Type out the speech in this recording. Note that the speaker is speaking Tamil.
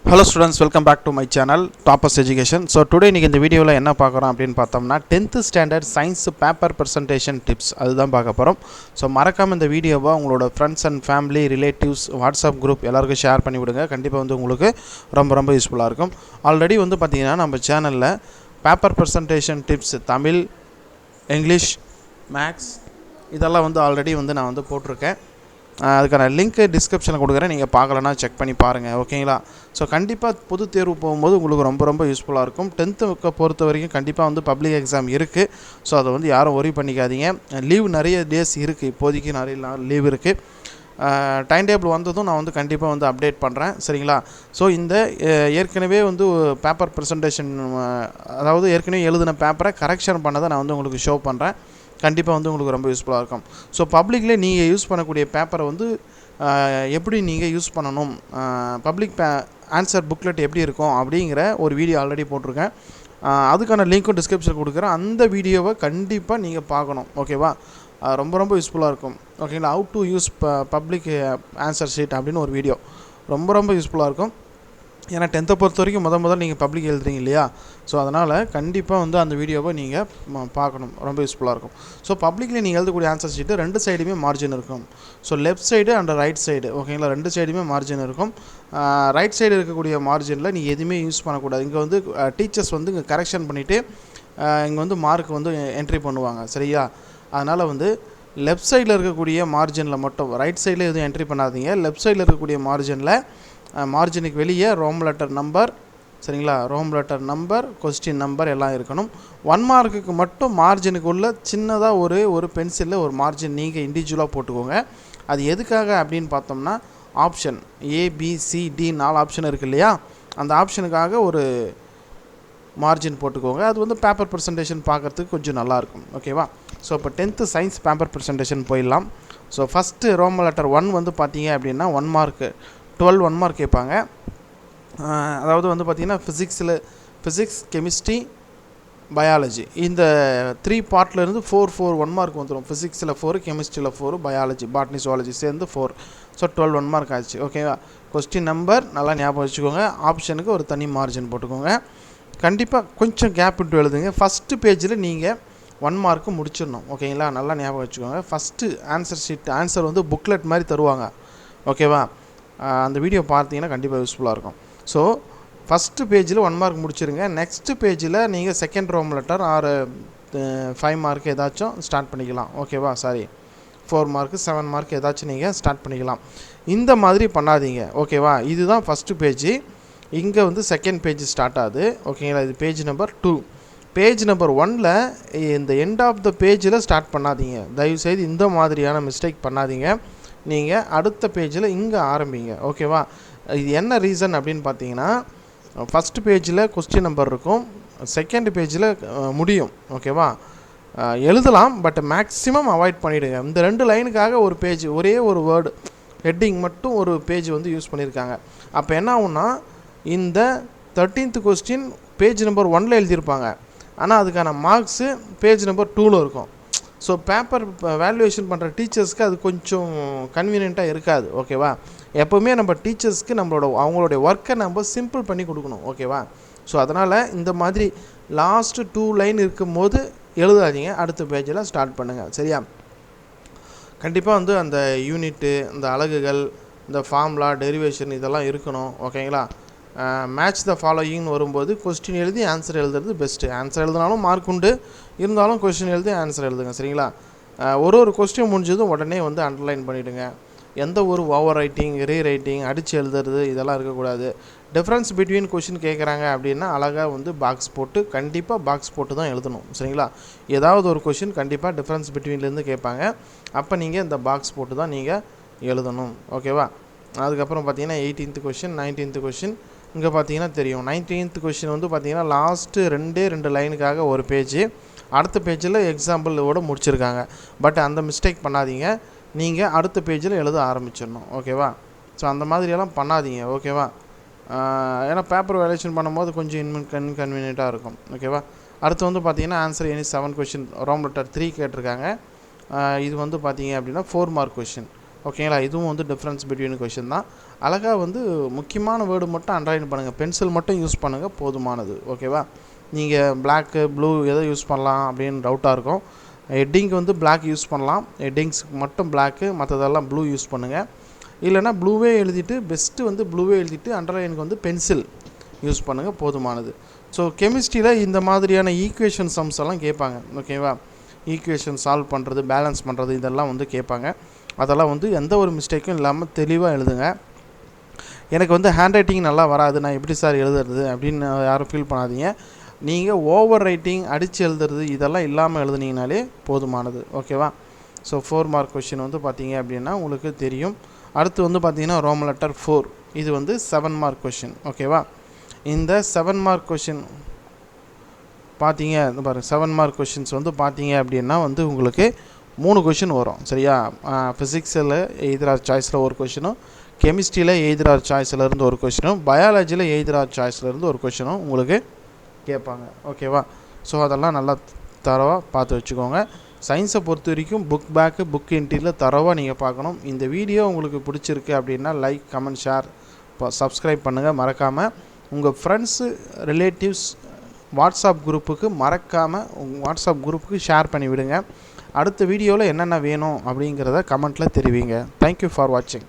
Hello students, welcome back to my channel Toppers Education. So today in the video la enna paakarom appdin pathomna 10th standard science paper presentation tips adhaan paakaporom. So marakama indha video va ungaloda friends and family relatives WhatsApp group ellarku share panni vidunga, kandipa vandu ungalku romba useful ah irukum. Already vandu pathina நம்ம சேனல்ல paper presentation tips Tamil, English, Maths இதெல்லாம் வந்து ஆல்ரெடி வந்து நான் வந்து போட்டுருக்கேன். அதுக்கான லிங்க் டிஸ்கிரிப்ஷனில் கொடுக்குறேன், நீங்கள் பார்க்கலன்னா செக் பண்ணி பாருங்கள், ஓகேங்களா? ஸோ கண்டிப்பாக பொது தேர்வு போகும்போது உங்களுக்கு ரொம்ப யூஸ்ஃபுல்லாக இருக்கும். 10th பொறுத்த வரைக்கும் கண்டிப்பாக வந்து பப்ளிக் எக்ஸாம் இருக்குது. ஸோ அதை வந்து யாரும் ஒரி பண்ணிக்காதீங்க. லீவ் நிறைய டேஸ் இருக்குது, இப்போதைக்கு நிறைய லீவ் இருக்குது. டைம் டேபிள் வந்ததும் நான் வந்து கண்டிப்பாக வந்து அப்டேட் பண்ணுறேன், சரிங்களா? ஸோ இந்த ஏற்கனவே வந்து பேப்பர் ப்ரெசன்டேஷன், அதாவது ஏற்கனவே எழுதின பேப்பரை கரெக்ஷன் பண்ணதை நான் வந்து உங்களுக்கு ஷோ பண்ணுறேன். கண்டிப்பாக வந்து உங்களுக்கு ரொம்ப யூஸ்ஃபுல்லாக இருக்கும். ஸோ பப்ளிக்கில் நீங்கள் யூஸ் பண்ணக்கூடிய பேப்பரை வந்து எப்படி நீங்கள் யூஸ் பண்ணணும், பப்ளிக் ஆன்சர் புக்லெட் எப்படி இருக்கும் அப்படிங்கிற ஒரு வீடியோ ஆல்ரெடி போட்டிருக்கேன். அதுக்கான லிங்க்கும் டிஸ்கிரிப்ஷனில் கொடுக்குறேன். அந்த வீடியோவை கண்டிப்பாக நீங்கள் பார்க்கணும், ஓகேவா? ரொம்ப யூஸ்ஃபுல்லாக இருக்கும், ஓகேங்களா? How to use public answer sheet அப்படின்னு ஒரு வீடியோ ரொம்ப யூஸ்ஃபுல்லாக இருக்கும். ஏன்னா 10th பொறுத்த வரைக்கும் முதல்ல நீங்கள் பப்ளிக் எழுதுறீங்க இல்லையா? ஸோ அதனால் கண்டிப்பாக வந்து அந்த வீடியோவை நீங்கள் பார்க்கணும், ரொம்ப யூஸ்ஃபுல்லாக இருக்கும். ஸோ பப்ளிக்கில் நீங்கள் எழுதக்கூடிய ஆன்சர் ஷீட்டு 2 சைடுமே மார்ஜின் இருக்கும். So left side and right side, ஓகேங்களா? 2 சைடுமே மார்ஜின் இருக்கும். ரைட் சைடு இருக்கக்கூடிய மார்ஜினில் நீங்கள் எதுவுமே யூஸ் பண்ணக்கூடாது. இங்கே வந்து டீச்சர்ஸ் வந்து இங்கே கரெக்ஷன் பண்ணிவிட்டு இங்கே வந்து மார்க் வந்து என்ட்ரி பண்ணுவாங்க, சரியா? அதனால் வந்து லெஃப்ட் சைடில் இருக்கக்கூடிய மார்ஜினில் மட்டும், ரைட் சைடில் எதுவும் என்ட்ரி பண்ணாதீங்க. லெஃப்ட் சைடில் இருக்கக்கூடிய மார்ஜினுக்கு வெளியே ரோம் லெட்டர் நம்பர், சரிங்களா? Roman letter number, question number எல்லாம் இருக்கணும். 1 மார்க்குக்கு மட்டும் மார்ஜினுக்கு உள்ள சின்னதாக ஒரு பென்சிலில் ஒரு மார்ஜின் நீங்கள் இண்டிவிஜுவலாக போட்டுக்கோங்க. அது எதுக்காக அப்படின்னு பார்த்தோம்னா, ஆப்ஷன் ABCD 4 ஆப்ஷன் இருக்குது இல்லையா? அந்த ஆப்ஷனுக்காக ஒரு மார்ஜின் போட்டுக்கோங்க. அது வந்து பேப்பர் ப்ரெசன்டேஷன் பார்க்குறதுக்கு கொஞ்சம் நல்லாயிருக்கும், ஓகேவா? ஸோ இப்போ 10th சயின்ஸ் பேப்பர் ப்ரெசன்டேஷன் போயிடலாம். ஸோ ஃபஸ்ட்டு ரோம் லெட்டர் 1 வந்து பார்த்தீங்க அப்படின்னா 1 மார்க்கு, 12 1 மார்க் கேட்பாங்க. அதாவது வந்து பார்த்திங்கன்னா ஃபிசிக்ஸ், கெமிஸ்ட்ரி, பயாலஜி இந்த 3 பார்ட்லேருந்து 4 1 மார்க் வந்துடும். ஃபிசிக்ஸில் 4, கெமிஸ்ட்ரியில் 4, பயாலஜி, பாட்னி, ஜுவாலஜி சேர்ந்து 4. ஸோ 12 1 மார்க் ஆச்சு, ஓகேவா? கொஸ்டின் நம்பர் நல்லா ஞாபகம் வச்சுக்கோங்க. ஆப்ஷனுக்கு ஒரு தனி மார்ஜின் போட்டுக்கோங்க. கண்டிப்பாக கொஞ்சம் கேப் விட்டு எழுதுங்க. ஃபஸ்ட்டு பேஜில் நீங்கள் 1 மார்க்கு முடிச்சிடணும், ஓகேங்களா? நல்லா ஞாபகம் வச்சுக்கோங்க. ஃபஸ்ட்டு ஆன்சர் வந்து புக்லெட் மாதிரி தருவாங்க, ஓகேவா? அந்த வீடியோ பார்த்தீங்கன்னா கண்டிப்பாக யூஸ்ஃபுல்லாக இருக்கும். ஸோ ஃபஸ்ட்டு பேஜில் 1 மார்க் முடிச்சிருங்க. நெக்ஸ்ட்டு பேஜில் நீங்கள் second roman letter or 5 mark ஏதாச்சும் ஸ்டார்ட் பண்ணிக்கலாம், ஓகேவா? 4 மார்க்கு 7 மார்க் ஏதாச்சும் நீங்கள் ஸ்டார்ட் பண்ணிக்கலாம். இந்த மாதிரி பண்ணாதீங்க, ஓகேவா? இதுதான் ஃபஸ்ட்டு பேஜ். இங்கே வந்து செகண்ட் பேஜ் ஸ்டார்ட் ஆகுது, ஓகேங்களா? இது பேஜ் நம்பர் 2. பேஜ் நம்பர் 1ல் இந்த எண்ட் ஆஃப் த பேஜில் ஸ்டார்ட் பண்ணாதீங்க. தயவுசெய்து இந்த மாதிரியான மிஸ்டேக் பண்ணாதீங்க. நீங்கள் அடுத்த பேஜில் இங்கே ஆரம்பிங்க, ஓகேவா? இது என்ன ரீசன் அப்படின்னு பார்த்தீங்கன்னா, ஃபஸ்ட்டு பேஜில் கொஸ்டின் நம்பர் இருக்கும், செகண்ட் பேஜில் முடியும், ஓகேவா? எழுதலாம், பட் மேக்ஸிமம் அவாய்ட் பண்ணிவிடுங்க. இந்த 2 லைனுக்காக ஒரு பேஜ், ஒரே ஒரு வேர்டு ஹெட்டிங் மட்டும் ஒரு பேஜ் வந்து யூஸ் பண்ணியிருக்காங்க. அப்போ என்ன ஆகும்னா, இந்த 13th கொஸ்டின் பேஜ் நம்பர் 1ல் எழுதியிருப்பாங்க, ஆனால் அதுக்கான மார்க்ஸு பேஜ் நம்பர் 2ல் இருக்கும். ஸோ பேப்பர் வேல்யூவேஷன் பண்ணுற டீச்சர்ஸ்க்கு அது கொஞ்சம் கன்வீனியண்ட்டாக இருக்காது, ஓகேவா? எப்போவுமே நம்ம டீச்சர்ஸ்க்கு அவங்களுடைய ஒர்க்கை நம்ம சிம்பிள் பண்ணி கொடுக்கணும், ஓகேவா? ஸோ அதனால் இந்த மாதிரி லாஸ்ட்டு 2 லைன் இருக்கும்போது எழுதாதீங்க, அடுத்த பேஜில் ஸ்டார்ட் பண்ணுங்கள், சரியா? கண்டிப்பாக வந்து அந்த யூனிட்டு, இந்த அலகுகள், இந்த ஃபார்முலா, டெரிவேஷன் இதெல்லாம் இருக்கணும், ஓகேங்களா? மேட்ச் த ஃபாலோயிங்னு வரும்போது கொஸ்டின் எழுதி ஆன்சர் எழுதுறது பெஸ்ட்டு. ஆன்சர் எழுதினாலும் மார்க் உண்டு, இருந்தாலும் கொஸ்டின் எழுதி ஆன்சர் எழுதுங்க, சரிங்களா? ஒரு கொஸ்டின் முடிஞ்சதும் உடனே வந்து அண்டர்லைன் பண்ணிவிடுங்க. எந்த ஒரு ஓவர் ரைட்டிங், ரீரைட்டிங், அடித்து எழுதுறது இதெல்லாம் இருக்கக்கூடாது. டிஃப்ரென்ஸ் பிட்வீன் கொஸ்டின் கேட்குறாங்க அப்படின்னா அழகாக வந்து கண்டிப்பாக பாக்ஸ் போட்டு தான் எழுதணும், சரிங்களா? ஏதாவது ஒரு கொஸ்டின் கண்டிப்பாக டிஃப்ரென்ஸ் பிட்வீன்லேருந்து கேட்பாங்க. அப்போ நீங்கள் இந்த பாக்ஸ் போட்டு தான் நீங்கள் எழுதணும், ஓகேவா? அதுக்கப்புறம் பார்த்தீங்கன்னா 18th கொஸ்டின், 19th கொஸ்டின் இங்கே பார்த்தீங்கன்னா தெரியும். 19th கொஸ்டின் வந்து பார்த்தீங்கன்னா லாஸ்ட்டு 2 லைனுக்காக ஒரு பேஜ், அடுத்த பேஜில் எக்ஸாம்பிளோடு முடிச்சிருக்காங்க. பட் அந்த மிஸ்டேக் பண்ணாதீங்க, நீங்கள் அடுத்த பேஜில் எழுத ஆரம்பிச்சிடணும், ஓகேவா? ஸோ அந்த மாதிரியெல்லாம் பண்ணாதீங்க, ஓகேவா? ஏன்னா பேப்பர் வேல்யூவேஷன் பண்ணும்போது கொஞ்சம் இன்கன்வீனியண்ட்டாக இருக்கும், ஓகேவா? அடுத்து வந்து பார்த்தீங்கன்னா answer any 7 question roman letter 3 கேட்டிருக்காங்க. இது வந்து பார்த்தீங்க அப்படின்னா 4 மார்க் கொஸ்டின். ஓகேங்களா. இதுவும் வந்து டிஃப்ரென்ஸ் பிட்வீன் கொஷின் தான். அழகாக வந்து முக்கியமான வேர்டு மட்டும் அண்டர்லைன் பண்ணுங்கள், பென்சில் மட்டும் யூஸ் பண்ணுங்கள், போதுமானது. ஓகேவா. நீங்கள் பிளாக்கு ப்ளூ எதை யூஸ் பண்ணலாம் அப்படின்னு டவுட்டாக இருக்கும். ஹெட்டிங்க்கு வந்து பிளாக் யூஸ் பண்ணலாம், ஹெட்டிங்ஸுக்கு மட்டும் பிளாக்கு, மற்றதெல்லாம் ப்ளூ யூஸ் பண்ணுங்கள். இல்லைனா ப்ளூவே எழுதிட்டு பெஸ்ட்டு வந்து ப்ளூவே எழுதிட்டு அண்டர்லைனுக்கு வந்து பென்சில் யூஸ் பண்ணுங்கள், போதுமானது. ஸோ கெமிஸ்ட்ரியில் இந்த மாதிரியான ஈக்குவேஷன் சம்ஸ் எல்லாம் கேட்பாங்க. ஓகேவா. ஈக்குவேஷன் சால்வ் பண்ணுறது, பேலன்ஸ் பண்ணுறது, இதெல்லாம் வந்து கேட்பாங்க. அதெல்லாம் வந்து எந்த ஒரு மிஸ்டேக்கும் இல்லாமல் தெளிவாக எழுதுங்க. எனக்கு வந்து ஹேண்ட் ரைட்டிங் நல்லா வராது, நான் எப்படி சார் எழுதுறது அப்படின்னு யாரும் ஃபீல் பண்ணாதீங்க. நீங்கள் ஓவர் ரைட்டிங் அடித்து எழுதுறது இதெல்லாம் இல்லாமல் எழுதுனீங்கனாலே போதுமானது. ஓகேவா. ஸோ 4 மார்க் கொஷின் வந்து பார்த்தீங்க அப்படின்னா உங்களுக்கு தெரியும். அடுத்து வந்து பார்த்தீங்கன்னா ரோமன் லெட்டர் 4, இது வந்து 7 மார்க் கொஷின். ஓகேவா. இந்த 7 மார்க் கொஷின் பார்த்தீங்க பாருங்கள், 7 மார்க் கொஷின்ஸ் வந்து பார்த்தீங்க அப்படின்னா வந்து உங்களுக்கு 3 கொஷின் வரும். சரியா. ஃபிசிக்ஸில் எய்தர் ஆர் சாய்ஸில் ஒரு கொஷினும், கெமிஸ்ட்ரியில் எய்தர் ஆர் சாய்ஸ்லேருந்து ஒரு கொஷினும், பயாலஜியில் எய்தர் ஆர் சாய்ஸ்லேருந்து ஒரு கொஷினும் உங்களுக்கு கேட்பாங்க. ஓகேவா. ஸோ அதெல்லாம் நல்லா தரவாக பார்த்து வச்சுக்கோங்க. சயின்ஸை பொறுத்த வரைக்கும் புக் பேக்கு, புக் இன்டீரியர் தரவாக நீங்கள் பார்க்கணும். இந்த வீடியோ உங்களுக்கு பிடிச்சிருக்கு அப்படின்னா லைக், கமெண்ட், ஷேர், சப்ஸ்கிரைப் பண்ணுங்கள். மறக்காமல் உங்கள் ஃப்ரெண்ட்ஸு, ரிலேட்டிவ்ஸ் வாட்ஸ்அப் குரூப்புக்கு மறக்காமல் வாட்ஸ்அப் குரூப்புக்கு ஷேர் பண்ணி விடுங்க. அடுத்த வீடியோவில் என்னென்ன வேணும் அப்படிங்கிறத கமெண்ட்டில் தெரிவிங்க. தேங்க்யூ ஃபார் வாட்சிங்.